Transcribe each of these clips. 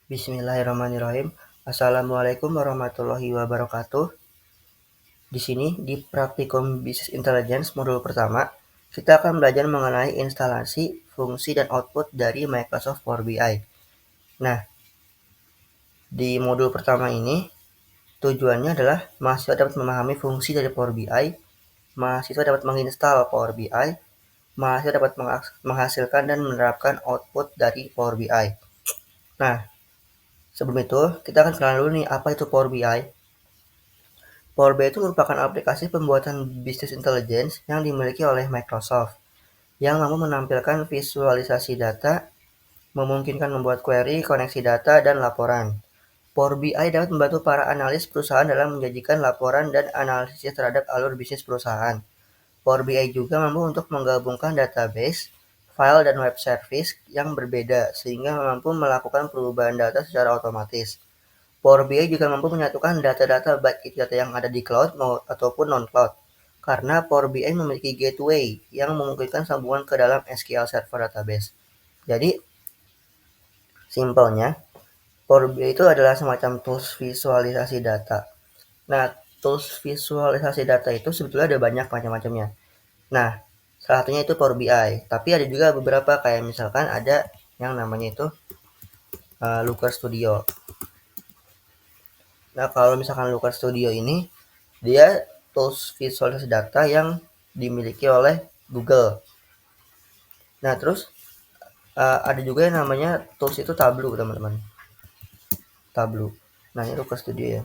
Bismillahirrahmanirrahim. Assalamualaikum warahmatullahi wabarakatuh. Di sini di Praktikum Business Intelligence modul pertama, kita akan belajar mengenai instalasi, fungsi, dan output dari Microsoft Power BI. Nah, di modul pertama ini, tujuannya adalah mahasiswa dapat memahami fungsi dari Power BI, mahasiswa dapat menginstal Power BI, mahasiswa dapat menghasilkan dan menerapkan output dari Power BI. Nah, sebelum itu, kita akan kenalan dulu nih, apa itu Power BI. Power BI itu merupakan aplikasi pembuatan bisnis intelligence yang dimiliki oleh Microsoft, yang mampu menampilkan visualisasi data, memungkinkan membuat query, koneksi data, dan laporan. Power BI dapat membantu para analis perusahaan dalam menyajikan laporan dan analisis terhadap alur bisnis perusahaan. Power BI juga mampu untuk menggabungkan database, file, dan web service yang berbeda, sehingga mampu melakukan perubahan data secara otomatis. Power BI juga mampu menyatukan data-data baik itu data yang ada di cloud ataupun non-cloud, karena Power BI memiliki gateway yang memungkinkan sambungan ke dalam SQL Server Database. Jadi, simpelnya, Power BI itu adalah semacam tools visualisasi data. Nah, tools visualisasi data itu sebetulnya ada banyak macam-macamnya. Nah, salah satunya itu Power BI, tapi ada juga beberapa kayak misalkan ada yang namanya itu Looker Studio. Nah, kalau misalkan Looker Studio ini, dia tools visualisasi data yang dimiliki oleh Google. Nah, terus ada juga yang namanya tools itu Tableau, teman-teman. Tableau. Nah, ini Looker Studio ya.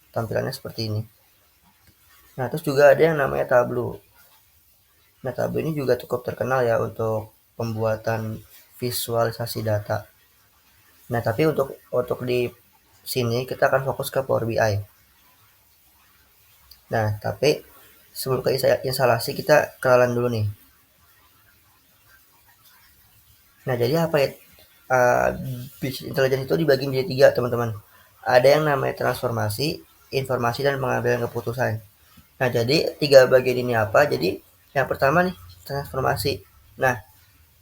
Tampilannya seperti ini. Nah, terus juga ada yang namanya Tableau. Nah, Tableau ini juga cukup terkenal ya untuk pembuatan visualisasi data. Nah, tapi untuk di sini kita akan fokus ke Power BI. Nah, tapi sebelum ke instalasi kita kenalan dulu nih. Nah, jadi apa ya? Business intelligence itu dibagi menjadi 3, teman-teman. Ada yang namanya transformasi, informasi, dan pengambilan keputusan. Nah, jadi 3 bagian ini apa? Jadi, yang pertama nih, transformasi. Nah,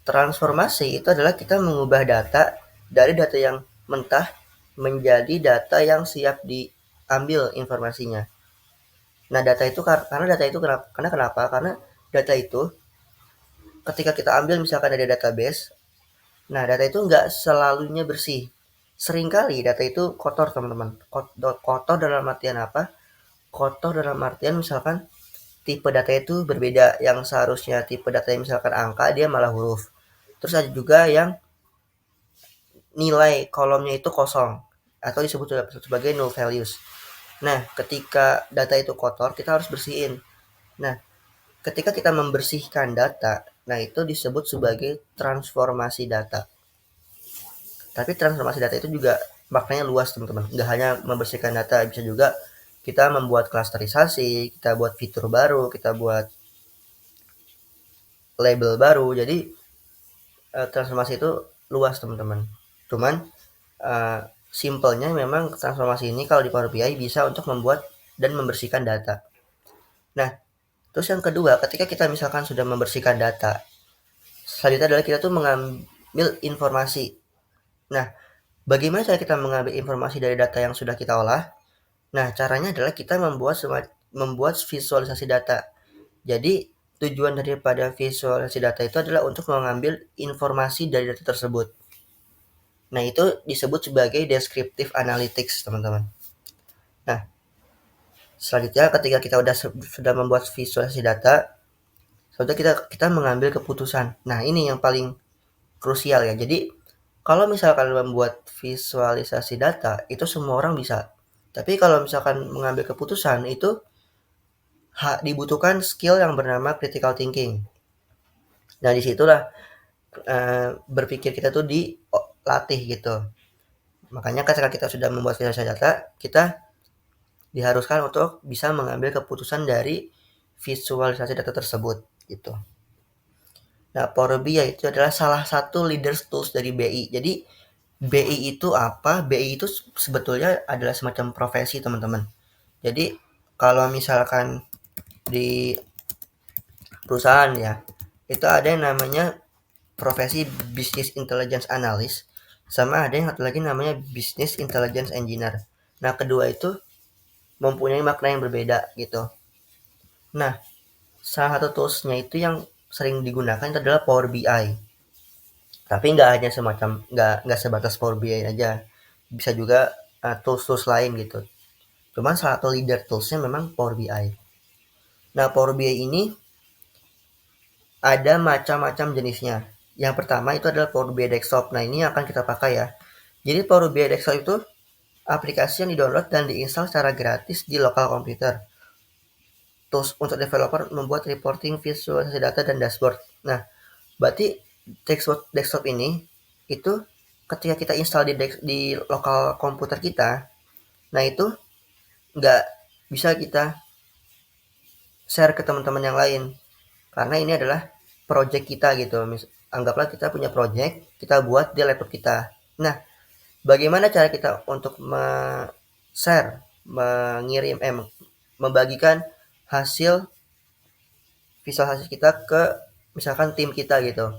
transformasi itu adalah kita mengubah data dari data yang mentah menjadi data yang siap diambil informasinya. Nah, data itu karena kenapa? Karena data itu ketika kita ambil misalkan dari database, nah data itu nggak selalunya bersih. Seringkali data itu kotor, teman-teman. Kotor dalam artian apa? Kotor dalam artian misalkan tipe data itu berbeda, yang seharusnya tipe data yang misalkan angka, dia malah huruf. Terus ada juga yang nilai kolomnya itu kosong atau disebut sebagai null values. Nah, ketika data itu kotor, kita harus bersihin. Nah, ketika kita membersihkan data, nah itu disebut sebagai transformasi data. Tapi transformasi data itu juga maknanya luas, teman-teman. Nggak hanya membersihkan data, bisa juga kita membuat klasterisasi, kita buat fitur baru, kita buat label baru. Jadi transformasi itu luas, teman-teman. Cuman simpelnya memang transformasi ini kalau di Power BI bisa untuk membuat dan membersihkan data. Nah, terus yang kedua, ketika kita misalkan sudah membersihkan data, selanjutnya adalah kita tuh mengambil informasi. Nah, bagaimana cara kita mengambil informasi dari data yang sudah kita olah? Nah, caranya adalah kita membuat visualisasi data. Jadi, tujuan daripada visualisasi data itu adalah untuk mengambil informasi dari data tersebut. Nah, itu disebut sebagai descriptive analytics, teman-teman. Nah, selanjutnya ketika kita sudah membuat visualisasi data, selanjutnya kita mengambil keputusan. Nah, ini yang paling krusial ya. Jadi, kalau misalkan membuat visualisasi data, itu semua orang bisa. Tapi kalau misalkan mengambil keputusan, itu dibutuhkan skill yang bernama critical thinking. Nah, disitulah berpikir kita tuh dilatih gitu. Makanya ketika kita sudah membuat visualisasi data, kita diharuskan untuk bisa mengambil keputusan dari visualisasi data tersebut gitu. Nah, Power BI itu adalah salah satu leaders tools dari BI. Jadi BI itu apa? BI itu sebetulnya adalah semacam profesi, teman-teman. Jadi kalau misalkan di perusahaan ya, itu ada yang namanya profesi Business Intelligence Analyst. Sama ada yang satu lagi namanya Business Intelligence Engineer. Nah, kedua itu mempunyai makna yang berbeda gitu. Nah, salah satu toolsnya itu yang sering digunakan itu adalah Power BI. Tapi nggak hanya semacam nggak sebatas Power BI aja, bisa juga tools-tools lain gitu. Cuman salah satu leader toolsnya memang Power BI. Nah, Power BI ini ada macam-macam jenisnya. Yang pertama itu adalah Power BI Desktop. Nah, ini yang akan kita pakai ya. Jadi Power BI Desktop itu aplikasi yang di-download dan diinstal secara gratis di lokal komputer. Tools untuk developer membuat reporting, visualisasi data, dan dashboard. Nah, berarti desktop ini itu ketika kita install di lokal komputer kita, nah itu nggak bisa kita share ke teman-teman yang lain karena ini adalah project kita gitu. Anggaplah kita punya project, kita buat di laptop kita. Nah, bagaimana cara kita untuk share, mengirim, membagikan hasil visualisasi kita ke misalkan tim kita gitu.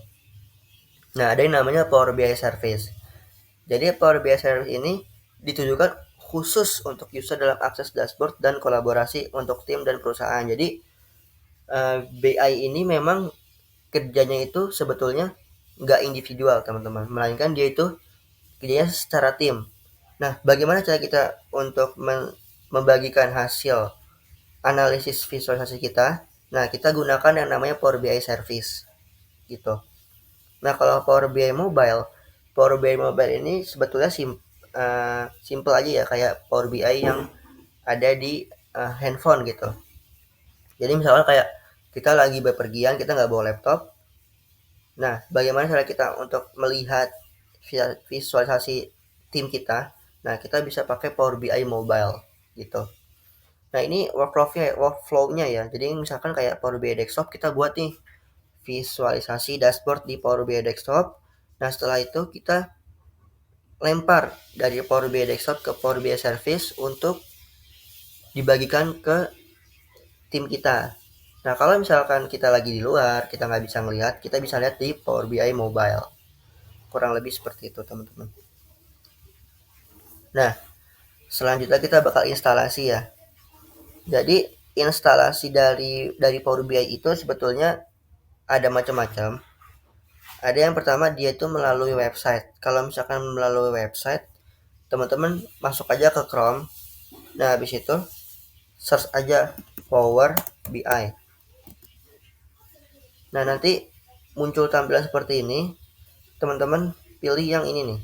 Nah, ada yang namanya Power BI Service. Jadi Power BI Service ini ditujukan khusus untuk user dalam akses dashboard dan kolaborasi untuk tim dan perusahaan. Jadi BI ini memang kerjanya itu sebetulnya nggak individual teman-teman, melainkan dia itu kerjanya secara tim. Nah, bagaimana cara kita untuk membagikan hasil analisis visualisasi kita? Nah, kita gunakan yang namanya Power BI Service gitu. Nah, kalau Power BI Mobile ini sebetulnya simple aja ya, kayak Power BI yang ada di handphone gitu. Jadi misalnya kayak kita lagi bepergian, kita nggak bawa laptop. Nah, bagaimana cara kita untuk melihat visualisasi tim kita? Nah, kita bisa pakai Power BI Mobile gitu. Nah, ini workflow-nya ya. Jadi misalkan kayak Power BI Desktop kita buat nih visualisasi dashboard di Power BI Desktop. Nah, setelah itu kita lempar dari Power BI Desktop ke Power BI Service untuk dibagikan ke tim kita. Nah, kalau misalkan kita lagi di luar, kita nggak bisa melihat, kita bisa lihat di Power BI Mobile. Kurang lebih seperti itu, teman-teman. Nah, selanjutnya kita bakal instalasi ya. Jadi, instalasi dari Power BI itu sebetulnya ada macam-macam. Ada yang pertama dia itu melalui website. Kalau misalkan melalui website, teman-teman masuk aja ke Chrome. Nah, habis itu search aja Power BI. Nah, nanti muncul tampilan seperti ini. Teman-teman pilih yang ini nih.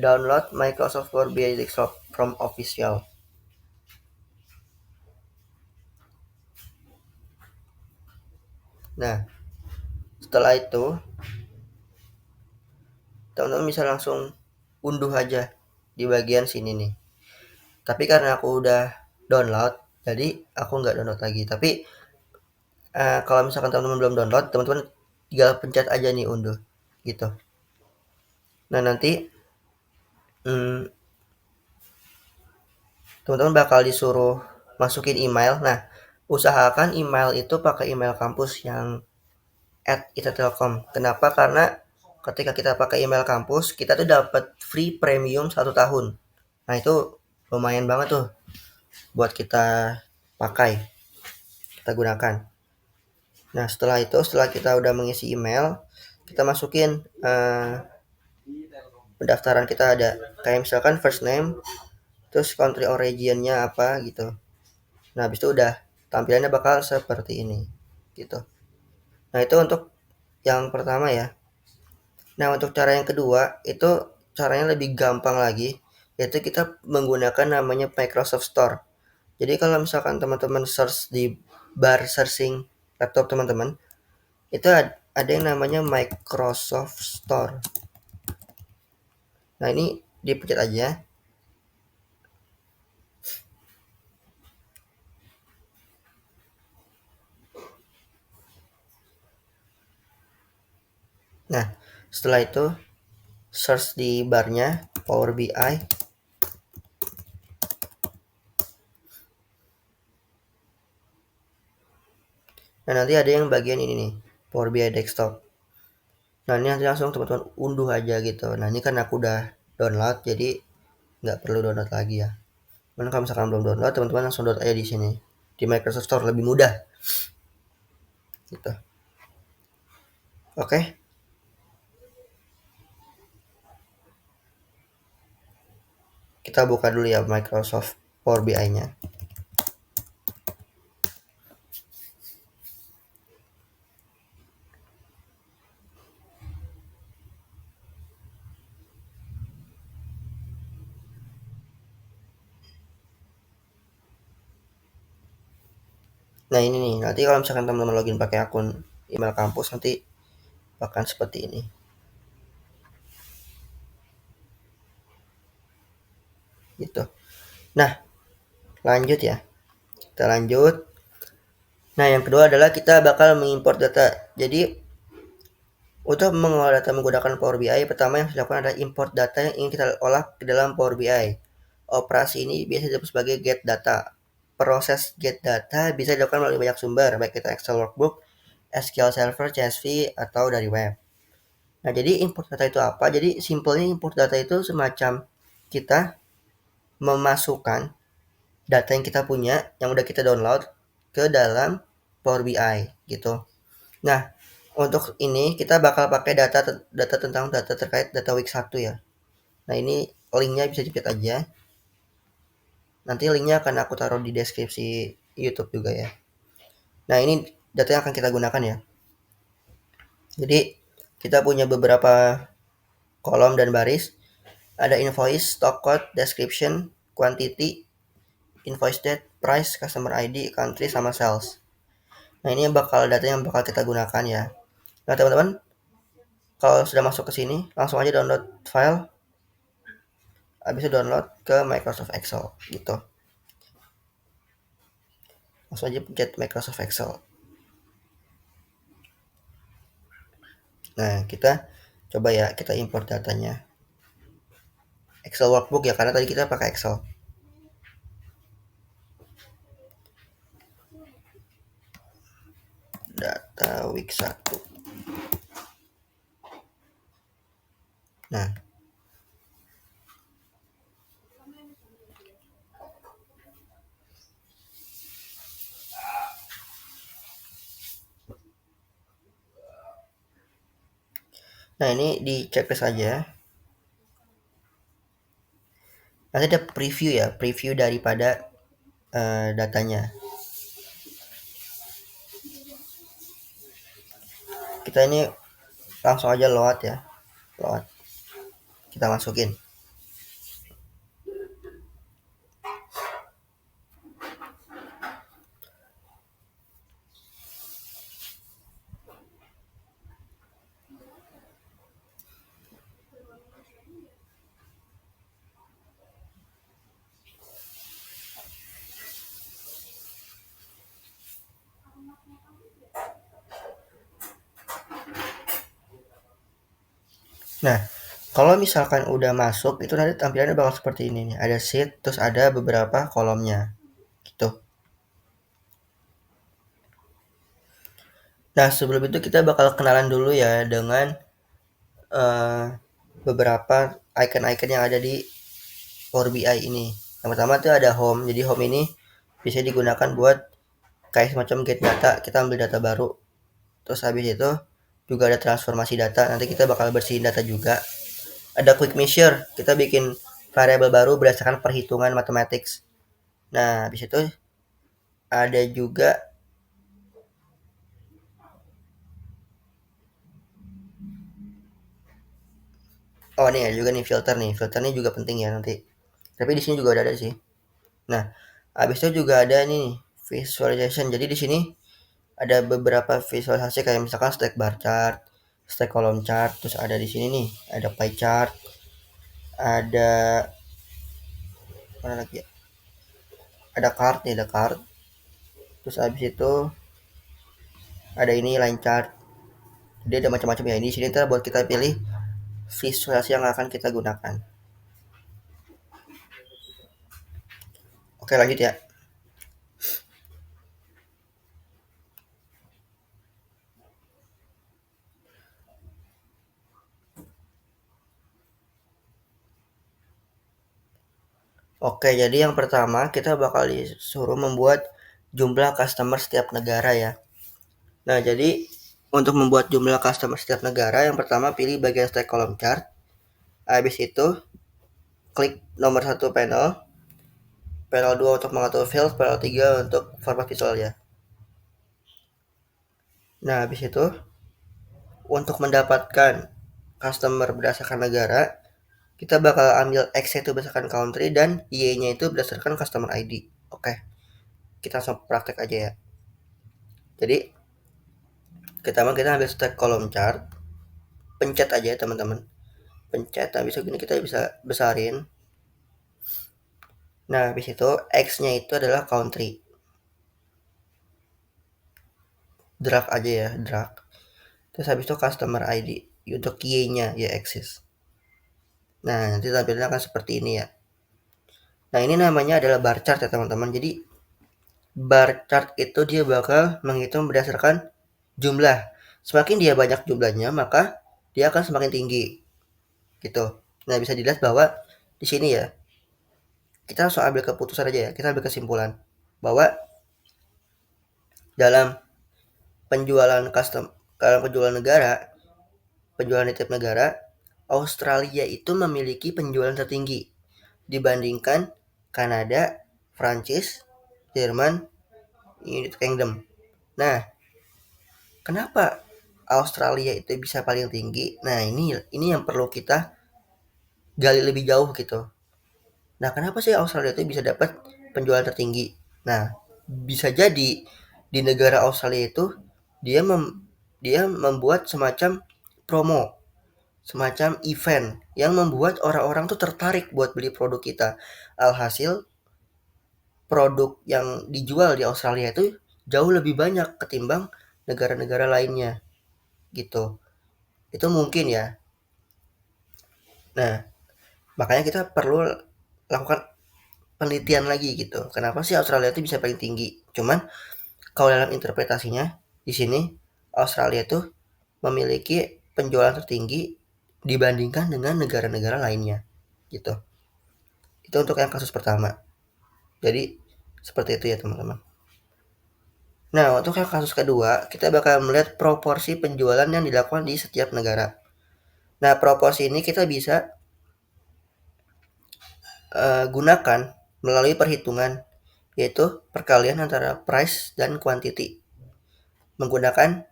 Download Microsoft Power BI Desktop from official. Nah, setelah itu teman-teman bisa langsung unduh aja di bagian sini nih. Tapi karena aku udah download, jadi aku nggak download lagi. Tapi kalau misalkan teman-teman belum download, teman-teman tinggal pencet aja nih unduh gitu. Nah, nanti teman-teman bakal disuruh masukin email. Nah, usahakan email itu pakai email kampus yang @ita-telkom. Kenapa? Karena ketika kita pakai email kampus, kita tuh dapat free premium 1 tahun. Nah, itu lumayan banget tuh buat kita pakai, kita gunakan. Nah, setelah kita udah mengisi email, kita masukin pendaftaran kita ada kayak misalkan first name, terus country origin-nya apa gitu. Nah, habis itu udah tampilannya bakal seperti ini gitu. Nah, itu untuk yang pertama ya. Nah, untuk cara yang kedua itu caranya lebih gampang lagi, yaitu kita menggunakan namanya Microsoft Store. Jadi kalau misalkan teman-teman search di bar searching laptop teman-teman, itu ada yang namanya Microsoft Store. Nah, ini dipencet aja. Nah, setelah itu search di barnya Power BI. Nah, nanti ada yang bagian ini nih, Power BI Desktop. Nah ini nanti langsung teman-teman unduh aja gitu. Nah ini kan aku udah download, jadi nggak perlu download lagi ya. Cuman kalau misalkan belum download, teman-teman langsung download aja di sini di Microsoft Store, lebih mudah gitu. Oke, kita buka dulu ya Microsoft Power BI-nya. Nah ini nih, nanti kalau misalkan teman-teman login pakai akun email kampus, nanti akan seperti ini gitu. Nah lanjut ya, kita lanjut. Nah yang kedua adalah kita bakal mengimport data. Jadi untuk mengolah data menggunakan Power BI, pertama yang harus dilakukan adalah import data yang ingin kita olah ke dalam Power BI. Operasi ini biasa disebut sebagai get data. Proses get data bisa dilakukan melalui banyak sumber, baik itu Excel workbook, SQL Server, CSV, atau dari web. Nah, jadi import data itu apa? Jadi simpelnya import data itu semacam kita memasukkan data yang kita punya, yang udah kita download ke dalam Power BI gitu. Nah, untuk ini kita bakal pakai data tentang data terkait data week 1 ya. Nah, ini linknya bisa dilihat aja. Nanti linknya akan aku taruh di deskripsi YouTube juga ya. Nah, ini data yang akan kita gunakan ya. Jadi, kita punya beberapa kolom dan baris. Ada invoice, stock code, description, quantity, invoice date, price, customer ID, country, sama sales. Nah, ini bakal data yang bakal kita gunakan ya. Nah, teman-teman, kalau sudah masuk ke sini, langsung aja download file, habis itu download ke Microsoft Excel gitu. Langsung aja pencet Microsoft Excel. Nah, kita coba ya, kita import datanya. Excel workbook ya, karena tadi kita pakai Excel. Data week 1. Nah, ini di checklist aja. Nanti ada preview ya, preview daripada datanya. Kita ini langsung aja load ya, load. Kita masukin. Nah, kalau misalkan udah masuk, itu nanti tampilannya bakal seperti ini nih. Ada sheet, terus ada beberapa kolomnya. Gitu. Nah, sebelum itu kita bakal kenalan dulu ya dengan beberapa icon-icon yang ada di Power BI ini. Yang pertama tuh ada home. Jadi home ini bisa digunakan buat kayak semacam get data. Kita ambil data baru. Terus habis itu juga ada transformasi data. Nanti kita bakal bersihin data juga. Ada quick measure. Kita bikin variabel baru berdasarkan perhitungan mathematics. Nah, habis itu ada juga nih ada juga nih filter nih. Filter nih juga penting ya nanti. Tapi di sini juga ada sih. Nah, habis itu juga ada nih visualization. Jadi di sini ada beberapa visualisasi kayak misalkan stack bar chart, stack column chart, terus ada di sini nih, ada pie chart, ada mana lagi ya? Ada card nih, ada card. Terus habis itu ada ini line chart. Jadi ada macam-macam ya. Ini sini ntar buat kita pilih visualisasi yang akan kita gunakan. Oke, lanjut ya. Oke, jadi yang pertama kita bakal disuruh membuat jumlah customer setiap negara ya. Nah, jadi untuk membuat jumlah customer setiap negara, yang pertama pilih bagian stack column chart. Habis itu klik nomor 1 panel, panel 2 untuk mengatur field, panel 3 untuk format visual ya. Nah, habis itu untuk mendapatkan customer berdasarkan negara, kita bakal ambil X itu berdasarkan country dan Y-nya itu berdasarkan customer ID. Oke, kita langsung praktek aja ya. Jadi, kita ambil stack column chart, pencet aja ya teman-teman. Pencet, habis itu kita bisa besarin. Nah, habis itu X-nya itu adalah country. Drag aja ya, drag. Terus habis itu customer ID. Untuk Y-nya, ya axis. Nah, nanti tampilannya akan seperti ini ya. Nah, ini namanya adalah bar chart ya teman-teman. Jadi, bar chart itu dia bakal menghitung berdasarkan jumlah. Semakin dia banyak jumlahnya, maka dia akan semakin tinggi. Gitu. Nah, bisa dilihat bahwa di sini ya, kita langsung ambil keputusan aja ya. Kita ambil kesimpulan bahwa dalam penjualan custom, dalam penjualan negara, penjualan di tiap negara, Australia itu memiliki penjualan tertinggi dibandingkan Kanada, Prancis, Jerman, United Kingdom. Nah, kenapa Australia itu bisa paling tinggi? Nah, ini yang perlu kita gali lebih jauh gitu. Nah, kenapa sih Australia itu bisa dapat penjualan tertinggi? Nah, bisa jadi di negara Australia itu dia dia membuat semacam promo, semacam event yang membuat orang-orang tuh tertarik buat beli produk kita. Alhasil produk yang dijual di Australia itu jauh lebih banyak ketimbang negara-negara lainnya gitu. Itu mungkin ya. Nah, makanya kita perlu lakukan penelitian lagi gitu. Kenapa sih Australia itu bisa paling tinggi? Cuman kalau dalam interpretasinya di sini Australia itu memiliki penjualan tertinggi dibandingkan dengan negara-negara lainnya gitu. Itu untuk yang kasus pertama. Jadi seperti itu ya teman-teman. Nah, untuk yang kasus kedua, kita bakal melihat proporsi penjualan yang dilakukan di setiap negara. Nah, proporsi ini kita bisa gunakan melalui perhitungan, yaitu perkalian antara price dan quantity menggunakan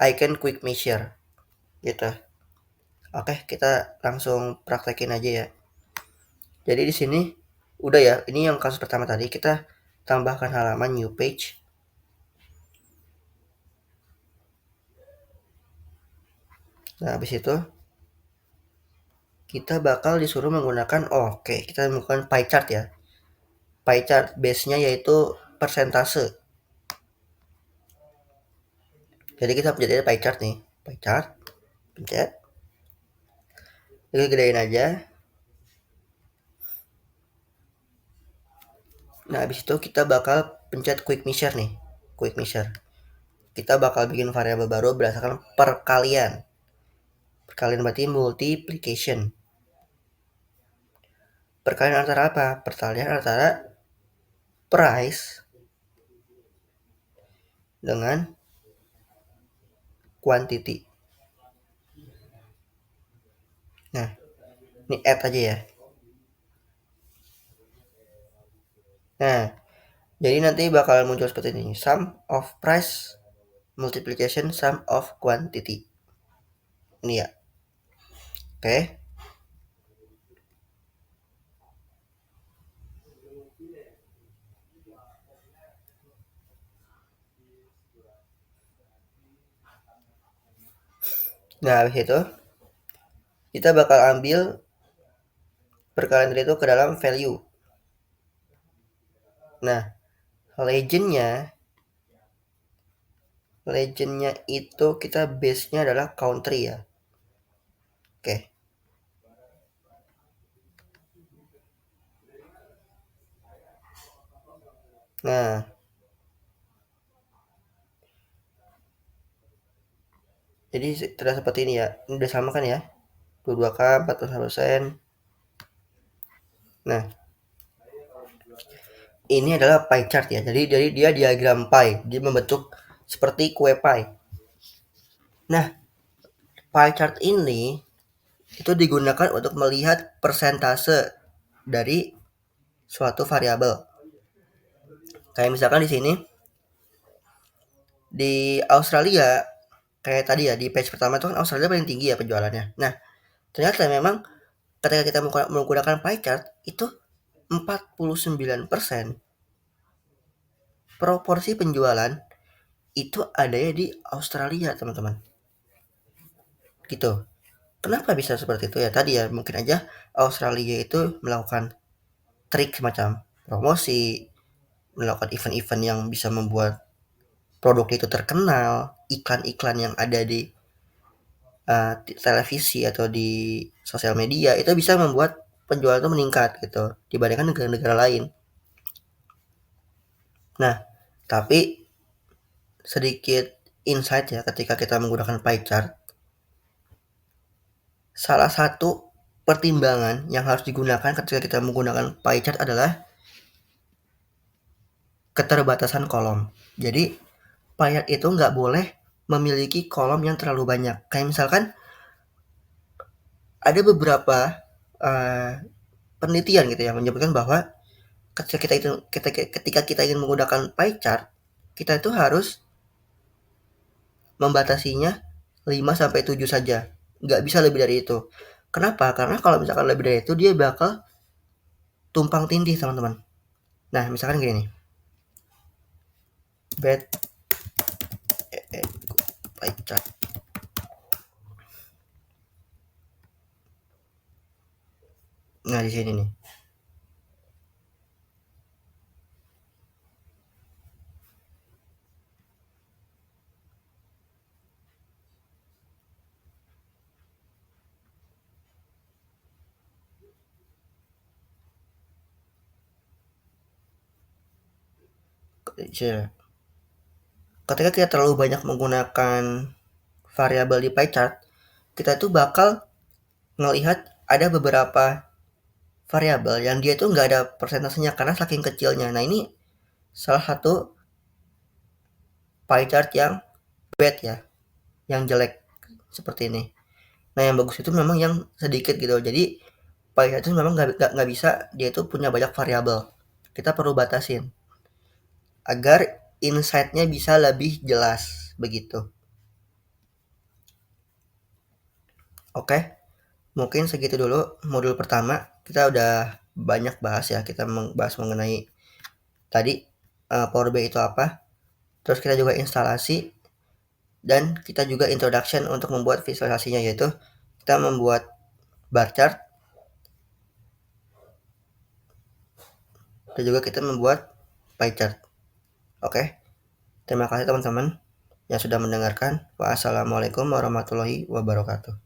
icon quick measure gitu. Oke, kita langsung praktekin aja ya. Jadi di sini udah ya, ini yang kasus pertama tadi, kita tambahkan halaman new page. Nah, habis itu kita bakal disuruh menggunakan kita menggunakan pie chart ya. Pie chart base-nya yaitu persentase. Jadi kita pencet pie chart nih, pie chart, pencet. Jadi gedein aja. Nah, habis itu kita bakal pencet quick measure nih, quick measure. Kita bakal bikin variabel baru berdasarkan perkalian. Perkalian berarti multiplication. Perkalian antara apa? Perkalian antara price dengan quantity. Nah, ini add aja ya. Nah, jadi nanti bakal muncul seperti ini. Sum of price multiplication sum of quantity. Ini ya. Oke. Nah, habis itu kita bakal ambil perkalian itu ke dalam value. Nah, legendnya itu kita base-nya adalah country ya. Oke. Nah, jadi terlihat seperti ini ya. Ini udah sama kan ya? 22K 41%. Nah, ini adalah pie chart ya. Jadi dia diagram pie, dia membentuk seperti kue pie. Nah, pie chart ini itu digunakan untuk melihat persentase dari suatu variabel. Kayak misalkan di sini di Australia, kayak tadi ya di page pertama itu kan Australia paling tinggi ya penjualannya. Nah, ternyata memang ketika kita menggunakan pie chart itu 49% proporsi penjualan itu adanya di Australia, teman-teman. Gitu. Kenapa bisa seperti itu ya? Tadi ya mungkin aja Australia itu melakukan trik semacam promosi, melakukan event-event yang bisa membuat produk itu terkenal, iklan-iklan yang ada di televisi atau di sosial media itu bisa membuat penjualan itu meningkat gitu dibandingkan negara-negara lain. Nah, tapi sedikit insight ya ketika kita menggunakan pie chart. Salah satu pertimbangan yang harus digunakan ketika kita menggunakan pie chart adalah keterbatasan kolom. Jadi pie chart itu nggak boleh memiliki kolom yang terlalu banyak. Kayak misalkan ada beberapa uh, penelitian gitu yang menyebutkan bahwa ketika kita ingin menggunakan pie chart, kita itu harus membatasinya 5 sampai 7 saja. Nggak bisa lebih dari itu. Kenapa? Karena kalau misalkan lebih dari itu dia bakal tumpang tindih, teman-teman. Nah, misalkan gini nih. Bed pie chart. Nah, di sini nih. Ketika kita terlalu banyak menggunakan variabel di pie chart, kita tuh bakal ngelihat ada beberapa variabel yang dia tuh nggak ada persentasenya karena saking kecilnya. Nah, ini salah satu pie chart yang bad ya, yang jelek seperti ini. Nah, yang bagus itu memang yang sedikit gitu. Jadi pie chart itu memang nggak bisa dia itu punya banyak variabel. Kita perlu batasin agar insight-nya bisa lebih jelas begitu. Oke, mungkin segitu dulu modul pertama. Kita udah banyak bahas ya, kita bahas mengenai tadi Power BI itu apa. Terus kita juga instalasi dan kita juga introduction untuk membuat visualisasinya, yaitu kita membuat bar chart dan juga kita membuat pie chart. Oke, terima kasih teman-teman yang sudah mendengarkan. Wassalamualaikum warahmatullahi wabarakatuh.